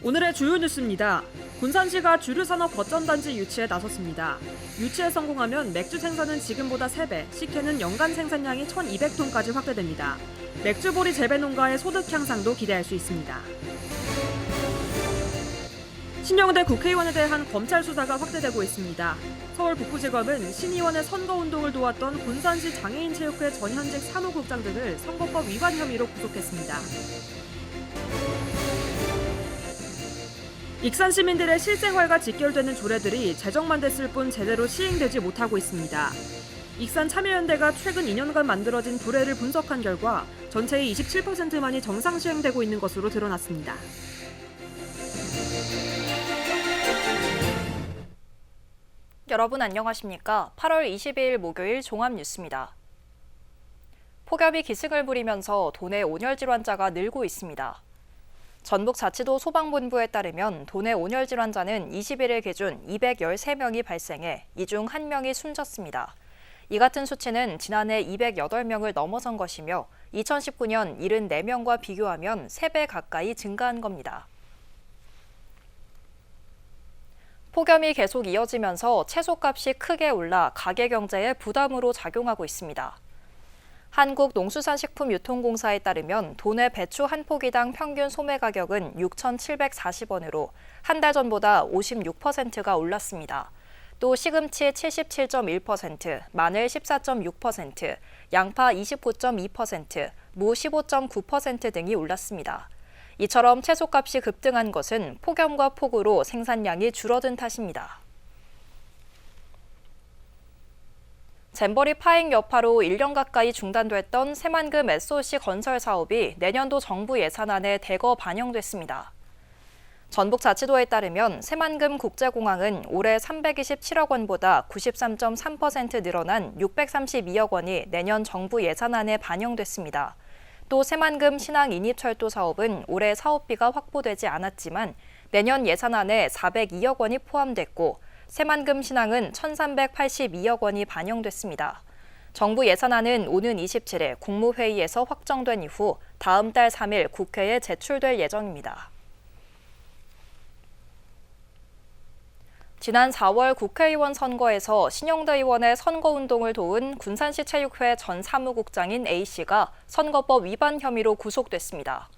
오늘의 주요 뉴스입니다. 군산시가 주류산업 거점단지 유치에 나섰습니다. 유치에 성공하면 맥주 생산은 지금보다 3배, 식혜는 연간 생산량이 1,200톤까지 확대됩니다. 맥주보리 재배 농가의 소득 향상도 기대할 수 있습니다. 신영대 국회의원에 대한 검찰 수사가 확대되고 있습니다. 서울 북부지검은 신의원의 선거운동을 도왔던 군산시 장애인체육회 전현직 사무국장 등을 선거법 위반 혐의로 구속했습니다. 익산 시민들의 실생활과 직결되는 조례들이 제정만 됐을 뿐 제대로 시행되지 못하고 있습니다. 익산 참여연대가 최근 2년간 만들어진 조례를 분석한 결과 전체의 27%만이 정상 시행되고 있는 것으로 드러났습니다. 여러분 안녕하십니까? 8월 22일 목요일 종합뉴스입니다. 폭염이 기승을 부리면서 도내 온열 질환자가 늘고 있습니다. 전북자치도 소방본부에 따르면 도내 온열 질환자는 21일 기준 213명이 발생해 이 중 1명이 숨졌습니다. 이 같은 수치는 지난해 208명을 넘어선 것이며 2019년 74명과 비교하면 3배 가까이 증가한 겁니다. 폭염이 계속 이어지면서 채소값이 크게 올라 가계 경제에 부담으로 작용하고 있습니다. 한국농수산식품유통공사에 따르면 도내 배추 한 포기당 평균 소매 가격은 6,740원으로 한 달 전보다 56%가 올랐습니다. 또 시금치 77.1%, 마늘 14.6%, 양파 29.2%, 무 15.9% 등이 올랐습니다. 이처럼 채소값이 급등한 것은 폭염과 폭우로 생산량이 줄어든 탓입니다. 잼버리 파행 여파로 1년 가까이 중단됐던 새만금 SOC 건설 사업이 내년도 정부 예산안에 대거 반영됐습니다. 전북자치도에 따르면 새만금 국제공항은 올해 327억 원보다 93.3% 늘어난 632억 원이 내년 정부 예산안에 반영됐습니다. 또 새만금 신항 인입철도 사업은 올해 사업비가 확보되지 않았지만 내년 예산안에 402억 원이 포함됐고 새만금 신항은 1,382억 원이 반영됐습니다. 정부 예산안은 오는 27일 국무회의에서 확정된 이후 다음 달 3일 국회에 제출될 예정입니다. 지난 4월 국회의원 선거에서 신영대 의원의 선거운동을 도운 군산시 체육회 전 사무국장인 A씨가 선거법 위반 혐의로 구속됐습니다.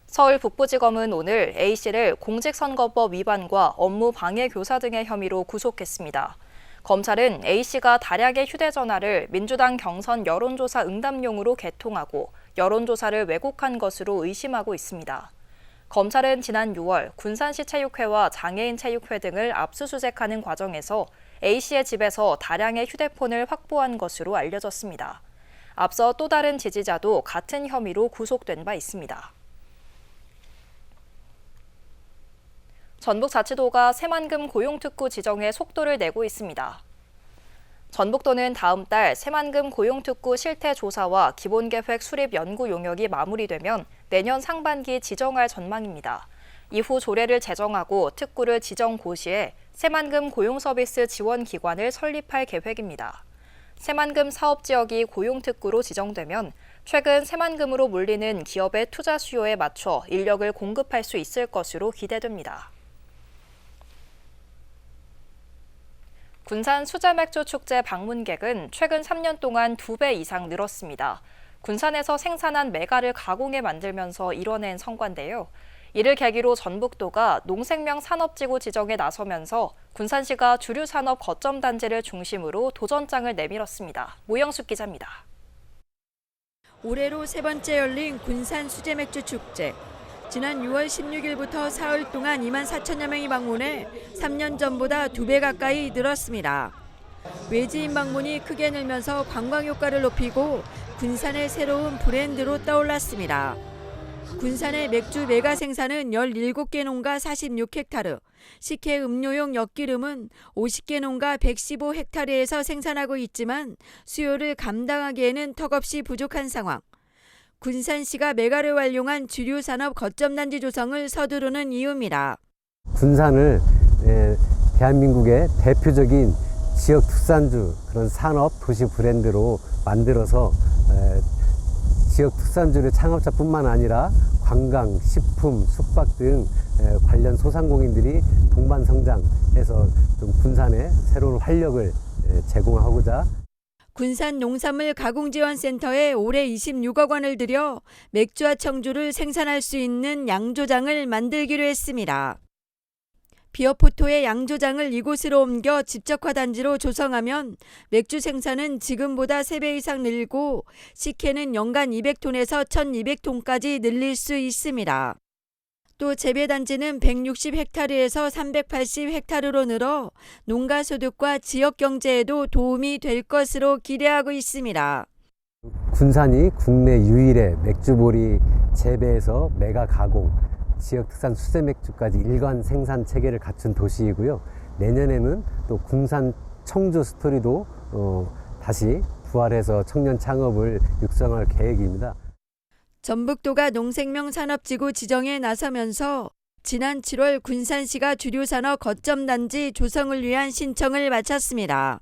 서울 북부지검은 오늘 A씨를 공직선거법 위반과 업무 방해 교사 등의 혐의로 구속했습니다. 검찰은 A씨가 다량의 휴대전화를 민주당 경선 여론조사 응답용으로 개통하고 여론조사를 왜곡한 것으로 의심하고 있습니다. 검찰은 지난 6월 군산시 체육회와 장애인 체육회 등을 압수수색하는 과정에서 A씨의 집에서 다량의 휴대폰을 확보한 것으로 알려졌습니다. 앞서 또 다른 지지자도 같은 혐의로 구속된 바 있습니다. 전북자치도가 새만금 고용특구 지정에 속도를 내고 있습니다. 전북도는 다음 달 새만금 고용특구 실태조사와 기본계획 수립 연구 용역이 마무리되면 내년 상반기 지정할 전망입니다. 이후 조례를 제정하고 특구를 지정 고시에 새만금 고용서비스 지원기관을 설립할 계획입니다. 새만금 사업지역이 고용특구로 지정되면 최근 새만금으로 몰리는 기업의 투자 수요에 맞춰 인력을 공급할 수 있을 것으로 기대됩니다. 군산 수제맥주 축제 방문객은 최근 3년 동안 2배 이상 늘었습니다. 군산에서 생산한 메가를 가공해 만들면서 이뤄낸 성과인데요. 이를 계기로 전북도가 농생명 산업지구 지정에 나서면서 군산시가 주류산업 거점단지를 중심으로 도전장을 내밀었습니다. 모영숙 기자입니다. 올해로 세 번째 열린 군산 수제맥주 축제. 지난 6월 16일부터 사흘 동안 2만 4천여 명이 방문해 3년 전보다 2배 가까이 늘었습니다. 외지인 방문이 크게 늘면서 관광 효과를 높이고 군산의 새로운 브랜드로 떠올랐습니다. 군산의 맥주 메가 생산은 17개 농가 46헥타르, 식혜 음료용 엿기름은 50개 농가 115헥타르에서 생산하고 있지만 수요를 감당하기에는 턱없이 부족한 상황. 군산시가 메가를 활용한 주류산업 거점단지 조성을 서두르는 이유입니다. 군산을 대한민국의 대표적인 지역 특산주 그런 산업 도시 브랜드로 만들어서 지역 특산주의 창업자뿐만 아니라 관광, 식품, 숙박 등 관련 소상공인들이 동반 성장해서 좀 군산에 새로운 활력을 제공하고자 군산 농산물 가공지원센터에 올해 26억 원을 들여 맥주와 청주를 생산할 수 있는 양조장을 만들기로 했습니다. 비어포토의 양조장을 이곳으로 옮겨 집적화 단지로 조성하면 맥주 생산은 지금보다 3배 이상 늘고 식혜는 연간 200톤에서 1200톤까지 늘릴 수 있습니다. 또 재배단지는 160헥타르에서 380헥타르로 늘어 농가 소득과 지역 경제에도 도움이 될 것으로 기대하고 있습니다. 군산이 국내 유일의 맥주보리 재배에서 메가 가공, 지역 특산 수제 맥주까지 일관 생산 체계를 갖춘 도시이고요. 내년에는 또 군산 청주 스토리도 다시 부활해서 청년 창업을 육성할 계획입니다. 전북도가 농생명 산업지구 지정에 나서면서 지난 7월 군산시가 주류산업 거점단지 조성을 위한 신청을 마쳤습니다.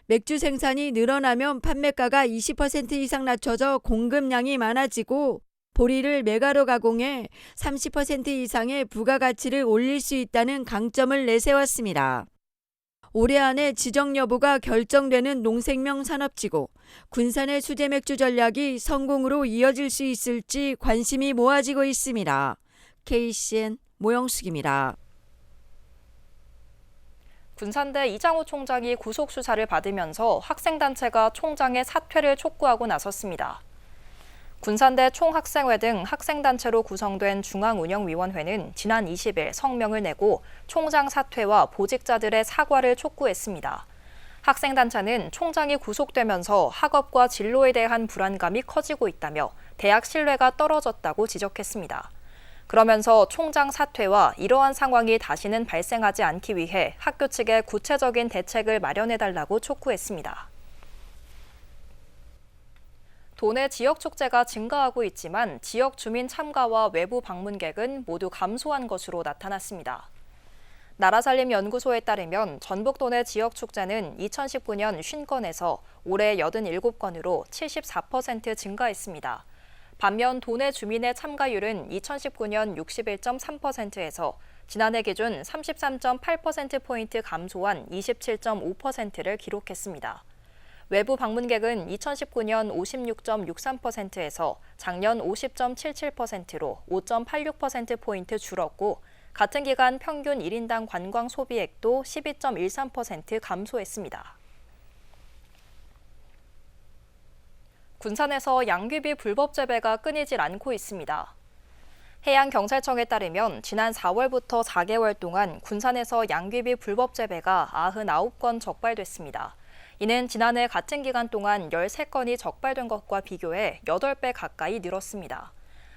맥주 생산이 늘어나면 판매가가 20% 이상 낮춰져 공급량이 많아지고 보리를 메가로 가공해 30% 이상의 부가가치를 올릴 수 있다는 강점을 내세웠습니다. 올해 안에 지정 여부가 결정되는 농생명 산업지구, 군산의 수제 맥주 전략이 성공으로 이어질 수 있을지 관심이 모아지고 있습니다. KCN 모영숙입니다. 군산대 이장우 총장이 구속 수사를 받으면서 학생단체가 총장의 사퇴를 촉구하고 나섰습니다. 군산대 총학생회 등 학생단체로 구성된 중앙운영위원회는 지난 20일 성명을 내고 총장 사퇴와 보직자들의 사과를 촉구했습니다. 학생단체는 총장이 구속되면서 학업과 진로에 대한 불안감이 커지고 있다며 대학 신뢰가 떨어졌다고 지적했습니다. 그러면서 총장 사퇴와 이러한 상황이 다시는 발생하지 않기 위해 학교 측에 구체적인 대책을 마련해달라고 촉구했습니다. 도내 지역 축제가 증가하고 있지만 지역 주민 참가와 외부 방문객은 모두 감소한 것으로 나타났습니다. 나라살림연구소에 따르면 전북 도내 지역 축제는 2019년 50건에서 올해 87건으로 74% 증가했습니다. 반면 도내 주민의 참가율은 2019년 61.3%에서 지난해 기준 33.8%포인트 감소한 27.5%를 기록했습니다. 외부 방문객은 2019년 56.63%에서 작년 50.77%로 5.86%포인트 줄었고 같은 기간 평균 1인당 관광 소비액도 12.13% 감소했습니다. 군산에서 양귀비 불법 재배가 끊이질 않고 있습니다. 해양경찰청에 따르면 지난 4월부터 4개월 동안 군산에서 양귀비 불법 재배가 99건 적발됐습니다. 이는 지난해 같은 기간 동안 13건이 적발된 것과 비교해 8배 가까이 늘었습니다.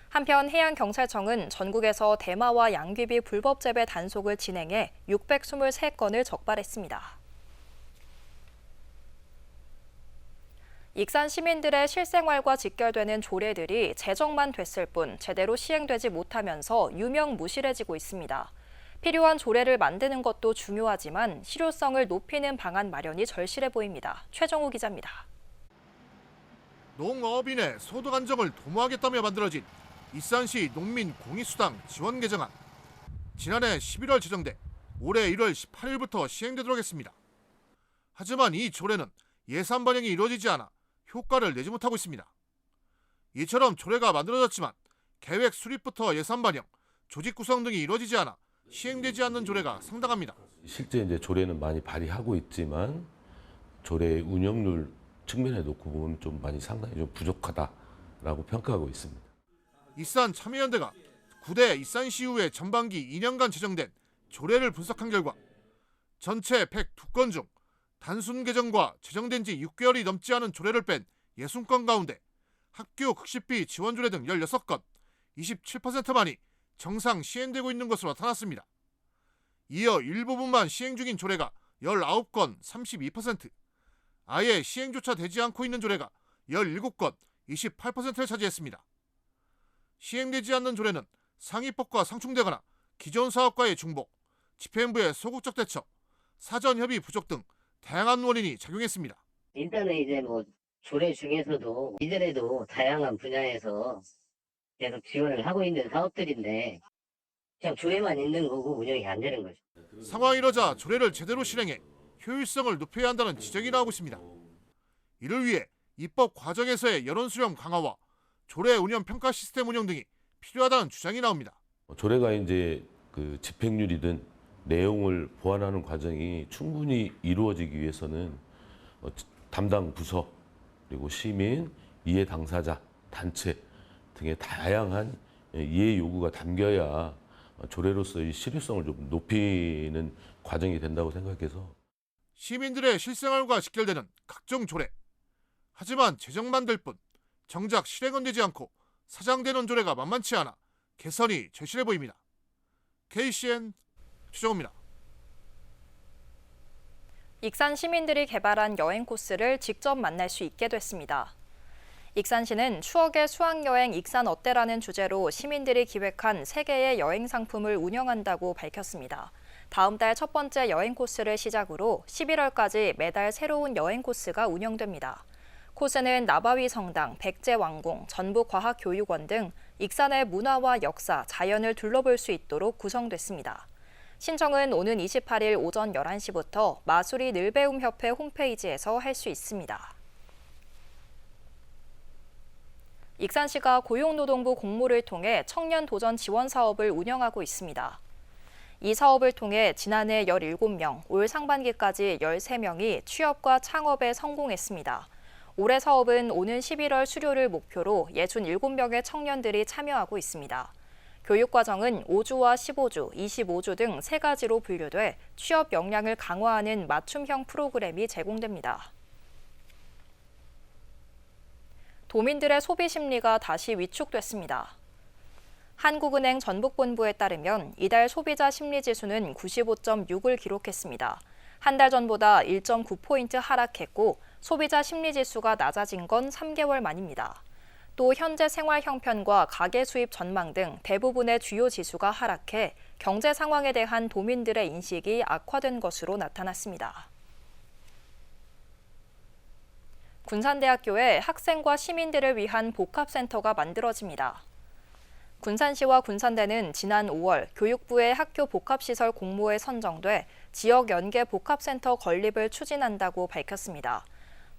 한편 해양경찰청은 전국에서 대마와 양귀비 불법 재배 단속을 진행해 623건을 적발했습니다. 익산 시민들의 실생활과 직결되는 조례들이 제정만 됐을 뿐 제대로 시행되지 못하면서 유명무실해지고 있습니다. 필요한 조례를 만드는 것도 중요하지만 실효성을 높이는 방안 마련이 절실해 보입니다. 최정우 기자입니다. 농업인의 소득 안정을 도모하겠다며 만들어진 익산시 농민 공익수당 지원 개정안. 지난해 11월 제정돼 올해 1월 18일부터 시행되도록 했습니다. 하지만 이 조례는 예산 반영이 이루어지지 않아 효과를 내지 못하고 있습니다. 이처럼 조례가 만들어졌지만 계획 수립부터 예산 반영, 조직 구성 등이 이루어지지 않아 시행되지 않는 조례가 상당합니다. 실제 이제 조례는 많이 발의하고 있지만 조례 운영률 측면에 놓고 보면 좀 많이 상당히 좀 부족하다라고 평가하고 있습니다. 익산 참여연대가 9대 익산시의회 전반기 2년간 제정된 조례를 분석한 결과 전체 102건 중 단순 개정과 제정된 지 6개월이 넘지 않은 조례를 뺀 60건 가운데 학교 급식비 지원 조례 등 16건, 27%만이 정상 시행되고 있는 것으로 나타났습니다. 이어 일부분만 시행 중인 조례가 19건, 32%, 아예 시행조차 되지 않고 있는 조례가 17건, 28%를 차지했습니다. 시행되지 않는 조례는 상위법과 상충되거나 기존 사업과의 중복, 집행부의 소극적 대처, 사전 협의 부족 등 다양한 원인이 작용했습니다. 일단은 이제 조례 중에서도 이전에도 다양한 분야에서 계속 지원을 하고 있는 사업들인데 그냥 조회만 있는 거고 운영이 안 되는 거죠. 상황이 이러자 조례를 제대로 실행해 효율성을 높여야 한다는 지적이 나오고 있습니다. 이를 위해 입법 과정에서의 여론 수렴 강화와 조례 운영 평가 시스템 운영 등이 필요하다는 주장이 나옵니다. 조례가 이제 그 집행률이든 내용을 보완하는 과정이 충분히 이루어지기 위해서는 담당 부서 그리고 시민, 이해 당사자, 단체 등의 다양한 이해 요구가 담겨야 조례로서의 실효성을 좀 높이는 과정이 된다고 생각해서 시민들의 실생활과 직결되는 각종 조례. 하지만 제정만 될 뿐 정작 실행은 되지 않고 사장되는 조례가 만만치 않아 개선이 절실해 보입니다. KCN 최정호입니다. 익산 시민들이 개발한 여행 코스를 직접 만날 수 있게 됐습니다. 익산시는 추억의 수학여행 익산 어때라는 주제로 시민들이 기획한 3개의 여행 상품을 운영한다고 밝혔습니다. 다음 달 첫 번째 여행 코스를 시작으로 11월까지 매달 새로운 여행 코스가 운영됩니다. 코스는 나바위 성당, 백제왕궁, 전북과학교육원 등 익산의 문화와 역사, 자연을 둘러볼 수 있도록 구성됐습니다. 신청은 오는 28일 오전 11시부터 마수리 늘배움협회 홈페이지에서 할 수 있습니다. 익산시가 고용노동부 공모를 통해 청년 도전 지원 사업을 운영하고 있습니다. 이 사업을 통해 지난해 17명, 올 상반기까지 13명이 취업과 창업에 성공했습니다. 올해 사업은 오는 11월 수료를 목표로 67명의 청년들이 참여하고 있습니다. 교육과정은 5주와 15주, 25주 등 3가지로 분류돼 취업 역량을 강화하는 맞춤형 프로그램이 제공됩니다. 도민들의 소비 심리가 다시 위축됐습니다. 한국은행 전북본부에 따르면 이달 소비자 심리지수는 95.6을 기록했습니다. 한 달 전보다 1.9포인트 하락했고 소비자 심리지수가 낮아진 건 3개월 만입니다. 또 현재 생활 형편과 가계 수입 전망 등 대부분의 주요 지수가 하락해 경제 상황에 대한 도민들의 인식이 악화된 것으로 나타났습니다. 군산대학교에 학생과 시민들을 위한 복합센터가 만들어집니다. 군산시와 군산대는 지난 5월 교육부의 학교 복합시설 공모에 선정돼 지역 연계 복합센터 건립을 추진한다고 밝혔습니다.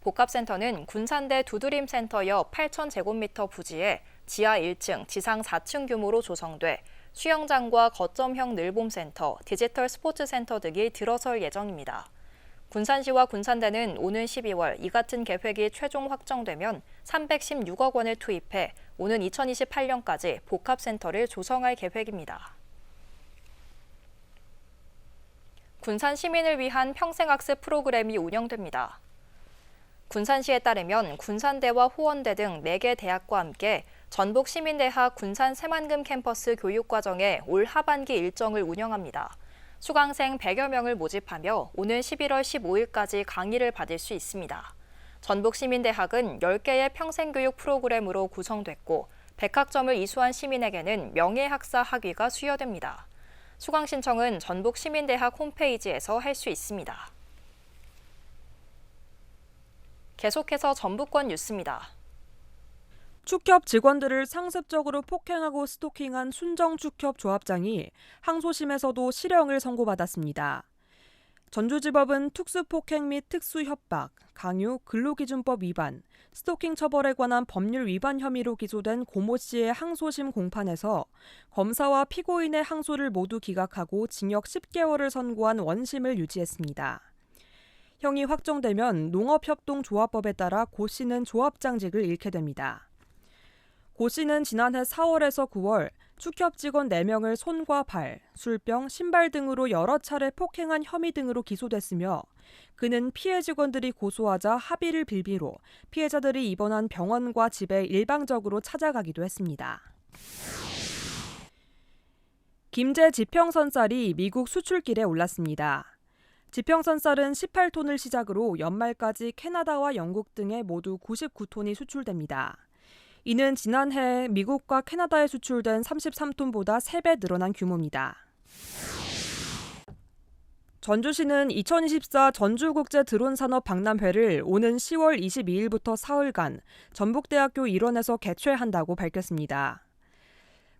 복합센터는 군산대 두드림센터 옆 8,000제곱미터 부지에 지하 1층, 지상 4층 규모로 조성돼 수영장과 거점형 늘봄센터, 디지털 스포츠센터 등이 들어설 예정입니다. 군산시와 군산대는 오는 12월 이 같은 계획이 최종 확정되면 316억 원을 투입해 오는 2028년까지 복합센터를 조성할 계획입니다. 군산 시민을 위한 평생학습 프로그램이 운영됩니다. 군산시에 따르면 군산대와 호원대 등 4개 대학과 함께 전북시민대학 군산 새만금 캠퍼스 교육과정에 올 하반기 일정을 운영합니다. 수강생 100여 명을 모집하며 오는 11월 15일까지 강의를 받을 수 있습니다. 전북시민대학은 10개의 평생교육 프로그램으로 구성됐고 백학점을 이수한 시민에게는 명예학사 학위가 수여됩니다. 수강 신청은 전북시민대학 홈페이지에서 할 수 있습니다. 계속해서 전북권 뉴스입니다. 축협 직원들을 상습적으로 폭행하고 스토킹한 순정축협 조합장이 항소심에서도 실형을 선고받았습니다. 전주지법은 특수폭행 및 특수협박, 강요, 근로기준법 위반, 스토킹 처벌에 관한 법률 위반 혐의로 기소된 고모 씨의 항소심 공판에서 검사와 피고인의 항소를 모두 기각하고 징역 10개월을 선고한 원심을 유지했습니다. 형이 확정되면 농업협동조합법에 따라 고 씨는 조합장직을 잃게 됩니다. 고 씨는 지난해 4월에서 9월 축협 직원 4명을 손과 발, 술병, 신발 등으로 여러 차례 폭행한 혐의 등으로 기소됐으며 그는 피해 직원들이 고소하자 합의를 빌비로 피해자들이 입원한 병원과 집에 일방적으로 찾아가기도 했습니다. 김제 지평선쌀이 미국 수출길에 올랐습니다. 지평선쌀은 18톤을 시작으로 연말까지 캐나다와 영국 등에 모두 99톤이 수출됩니다. 이는 지난해 미국과 캐나다에 수출된 33톤보다 3배 늘어난 규모입니다. 전주시는 2024 전주국제 드론산업 박람회를 오는 10월 22일부터 사흘간 전북대학교 일원에서 개최한다고 밝혔습니다.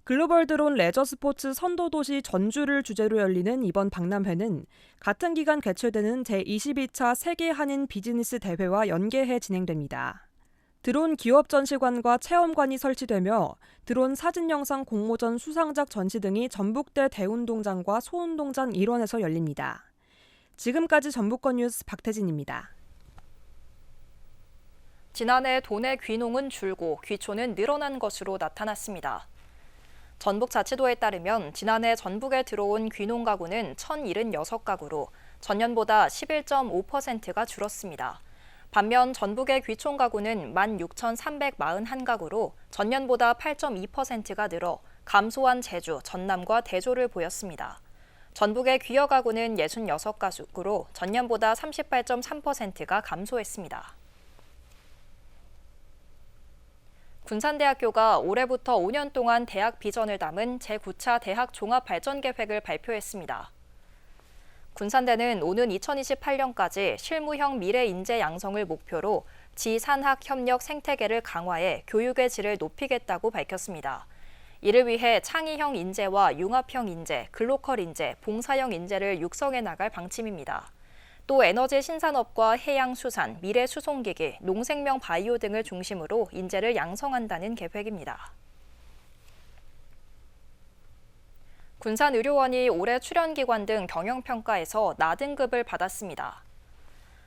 글로벌 드론 레저 스포츠 선도도시 전주를 주제로 열리는 이번 박람회는 같은 기간 개최되는 제22차 세계 한인 비즈니스 대회와 연계해 진행됩니다. 드론 기업 전시관과 체험관이 설치되며 드론 사진 영상 공모전 수상작 전시 등이 전북대 대운동장과 소운동장 일원에서 열립니다. 지금까지 전북권 뉴스 박태진입니다. 지난해 도내 귀농은 줄고 귀촌은 늘어난 것으로 나타났습니다. 전북자치도에 따르면 지난해 전북에 들어온 귀농 가구는 1,076가구로 전년보다 11.5%가 줄었습니다. 반면 전북의 귀촌 가구는 16,341가구로 전년보다 8.2%가 늘어 감소한 제주, 전남과 대조를 보였습니다. 전북의 귀여 가구는 66가구로 전년보다 38.3%가 감소했습니다. 군산대학교가 올해부터 5년 동안 대학 비전을 담은 제9차 대학 종합발전계획을 발표했습니다. 군산대는 오는 2028년까지 실무형 미래 인재 양성을 목표로 지산학 협력 생태계를 강화해 교육의 질을 높이겠다고 밝혔습니다. 이를 위해 창의형 인재와 융합형 인재, 글로컬 인재, 봉사형 인재를 육성해 나갈 방침입니다. 또 에너지 신산업과 해양수산, 미래수송기기, 농생명 바이오 등을 중심으로 인재를 양성한다는 계획입니다. 군산의료원이 올해 출연기관 등 경영평가에서 나등급을 받았습니다.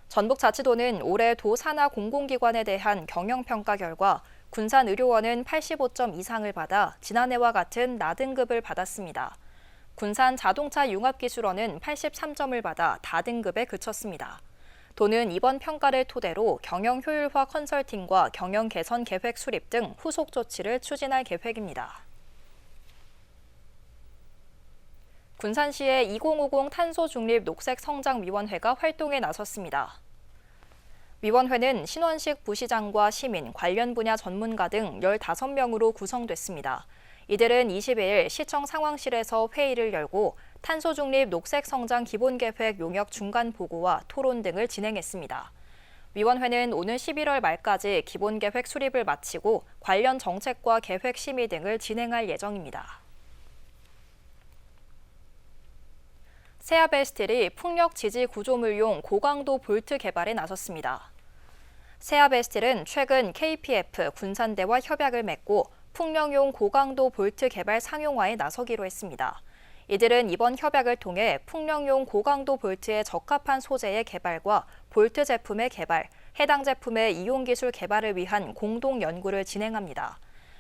전북자치도는 올해 도 산하 공공기관에 대한 경영평가 결과 군산의료원은 85점 이상을 받아 지난해와 같은 나등급을 받았습니다. 군산 자동차 융합기술원은 83점을 받아 다등급에 그쳤습니다. 도는 이번 평가를 토대로 경영 효율화 컨설팅과 경영 개선 계획 수립 등 후속 조치를 추진할 계획입니다. 군산시의 2050 탄소중립 녹색성장위원회가 활동에 나섰습니다. 위원회는 신원식 부시장과 시민, 관련 분야 전문가 등 15명으로 구성됐습니다. 이들은 22일 시청 상황실에서 회의를 열고 탄소중립 녹색성장 기본계획 용역 중간 보고와 토론 등을 진행했습니다. 위원회는 오는 11월 말까지 기본계획 수립을 마치고 관련 정책과 계획 심의 등을 진행할 예정입니다. 세아베스틸이 풍력 지지 구조물용 고강도 볼트 개발에 나섰습니다. 세아베스틸은 최근 KPF 군산대와 협약을 맺고 풍력용 고강도 볼트 개발 상용화에 나서기로 했습니다. 이들은 이번 협약을 통해 풍력용 고강도 볼트에 적합한 소재의 개발과 볼트 제품의 개발, 해당 제품의 이용 기술 개발을 위한 공동 연구를 진행합니다.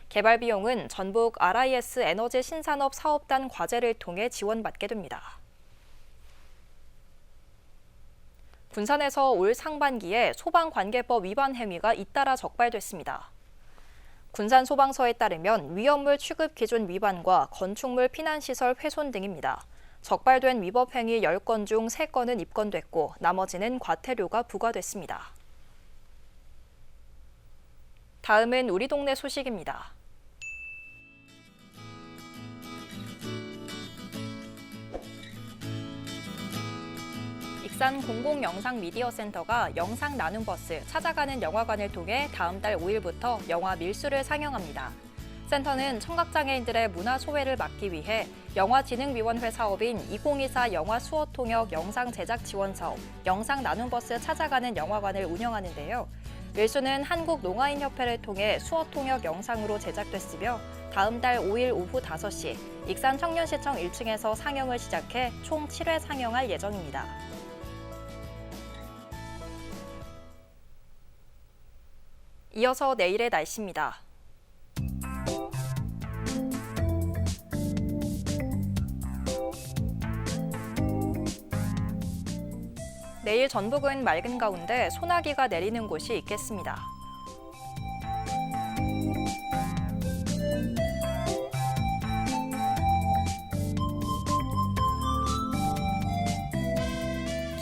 개발 비용은 전북 RIS 에너지 신산업 사업단 과제를 통해 지원받게 됩니다. 군산에서 올 상반기에 소방관계법 위반 행위가 잇따라 적발됐습니다. 군산 소방서에 따르면 위험물 취급 기준 위반과 건축물 피난시설 훼손 등입니다. 적발된 위법 행위 10건 중 3건은 입건됐고 나머지는 과태료가 부과됐습니다. 다음은 우리 동네 소식입니다. 익산 공공영상미디어센터가 영상 나눔 버스 찾아가는 영화관을 통해 다음 달 5일부터 영화 밀수를 상영합니다. 센터는 청각장애인들의 문화 소외를 막기 위해 영화진흥위원회 사업인 2024 영화 수어 통역 영상 제작 지원 사업 영상 나눔 버스 찾아가는 영화관을 운영하는데요. 밀수는 한국농아인협회를 통해 수어 통역 영상으로 제작됐으며 다음 달 5일 오후 5시 익산 청년시청 1층에서 상영을 시작해 총 7회 상영할 예정입니다. 이어서 내일의 날씨입니다. 내일 전북은 맑은 가운데 소나기가 내리는 곳이 있겠습니다.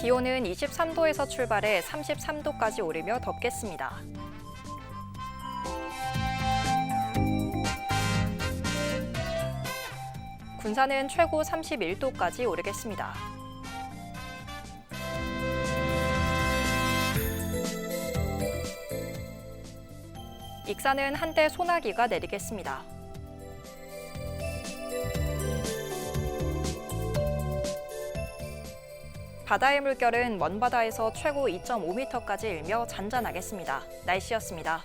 기온은 23도에서 출발해 33도까지 오르며 덥겠습니다. 군산은 최고 31도까지 오르겠습니다. 익산은 한때 소나기가 내리겠습니다. 바다의 물결은 먼바다에서 최고 2.5m까지 일며 잔잔하겠습니다. 날씨였습니다.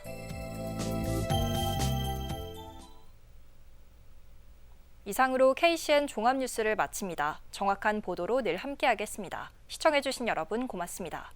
이상으로 KCN 종합뉴스를 마칩니다. 정확한 보도로 늘 함께하겠습니다. 시청해주신 여러분 고맙습니다.